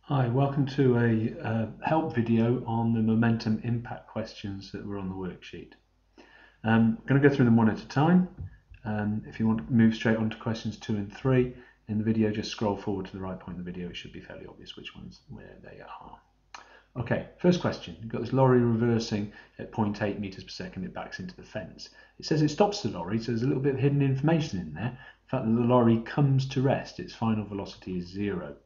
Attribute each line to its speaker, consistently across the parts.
Speaker 1: Hi, welcome to a help video on the momentum impact questions that were on the worksheet. I'm going to go through them one at a time. If you want to move straight on to questions 2 and 3 in the video, just scroll forward to the right point in the video. It should be fairly obvious which ones where they are. Okay, first question. You've got this lorry reversing at 0.8 meters per second. It backs into the fence. It says it stops the lorry, so there's a little bit of hidden information in there. The fact that the lorry comes to rest, its final velocity is 0.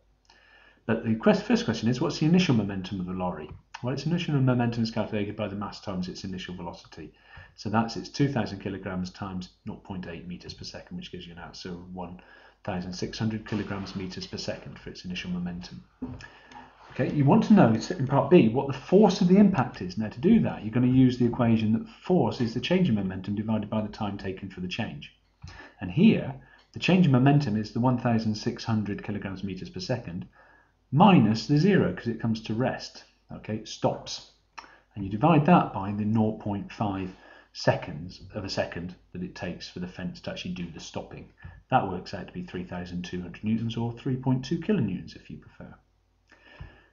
Speaker 1: But the first question is, what's the initial momentum of the lorry? Well, its initial momentum is calculated by the mass times its initial velocity. So that's its 2,000 kilograms times 0.8 meters per second, which gives you an answer of 1,600 kilograms meters per second for its initial momentum. Okay, you want to know in part B what the force of the impact is. Now, to do that, you're going to use the equation that force is the change in momentum divided by the time taken for the change. And here, the change in momentum is the 1,600 kilograms meters per second minus the 0 because it comes to rest. Okay, it stops. And you divide that by the 0.5 seconds of a second that it takes for the fence to actually do the stopping. That works out to be 3,200 newtons or 3.2 kilonewtons if you prefer.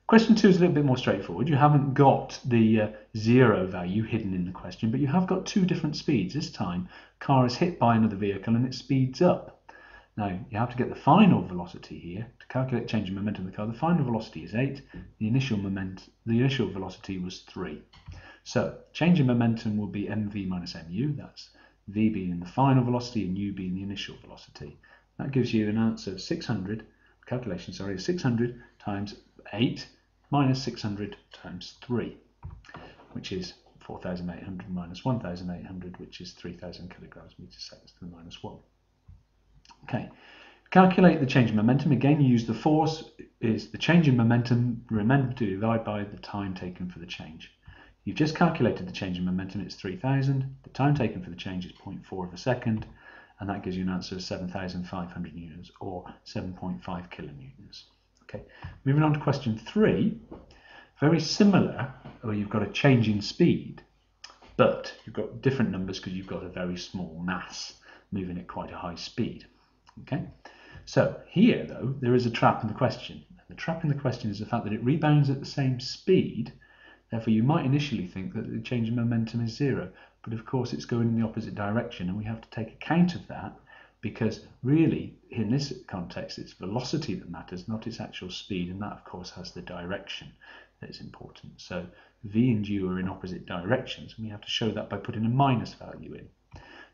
Speaker 1: Question 2 is a little bit more straightforward. You haven't got the 0 value hidden in the question, but you have got two different speeds. This time, a car is hit by another vehicle and it speeds up. Now, you have to get the final velocity here. To calculate change in momentum of the car, the final velocity is 8. The initial velocity was 3. So, change in momentum will be mv minus mu. That's v being the final velocity and u being the initial velocity. That gives you an answer of 600 times 8 minus 600 times 3, which is 4,800 minus 1,800, which is 3,000 kilograms meters seconds to the minus 1. Okay, calculate the change in momentum. Again, you use the force is the change in momentum. Remember to divide by the time taken for the change. You've just calculated the change in momentum. It's 3,000. The time taken for the change is 0.4 of a second, and that gives you an answer of 7,500 newtons or 7.5 kilonewtons. Okay, moving on to question 3. Very similar, where you've got a change in speed, but you've got different numbers because you've got a very small mass moving at quite a high speed. Okay, so here though there is a trap in the question. The trap in the question is the fact that it rebounds at the same speed. Therefore, you might initially think that the change in momentum is 0, but of course it's going in the opposite direction, and we have to take account of that because really in this context it's velocity that matters, not its actual speed, and that of course has the direction that is important. So v and u are in opposite directions, and we have to show that by putting a minus value in.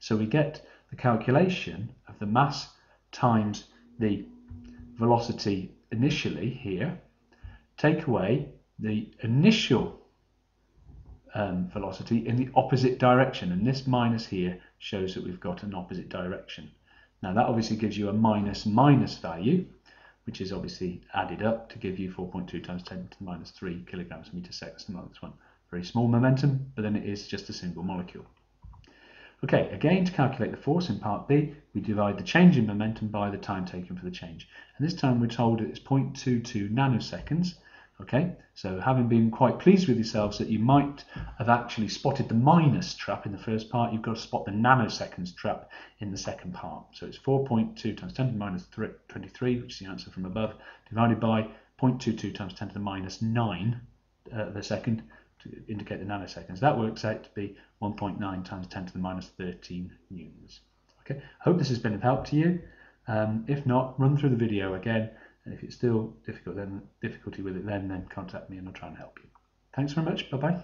Speaker 1: So we get the calculation of the mass times the velocity initially here, take away the initial velocity in the opposite direction, and this minus here shows that we've got an opposite direction. Now that obviously gives you a minus value, which is obviously added up to give you 4.2 times 10 to the minus 3 kilograms meters seconds to the minus 1. Very small momentum, but then it is just a single molecule. Okay, again, to calculate the force in part B, we divide the change in momentum by the time taken for the change. And this time we're told it's 0.22 nanoseconds. Okay, so having been quite pleased with yourselves that you might have actually spotted the minus trap in the first part, you've got to spot the nanoseconds trap in the second part. So it's 4.2 times 10 to the minus 23, which is the answer from above, divided by 0.22 times 10 to the minus 9 the second, to indicate the nanoseconds. That works out to be 1.9 times 10 to the minus 13 newtons. Okay, I hope this has been of help to you. If not, run through the video again, and if it's still difficult, difficulty with it, then contact me and I'll try and help you. Thanks very much. Bye bye.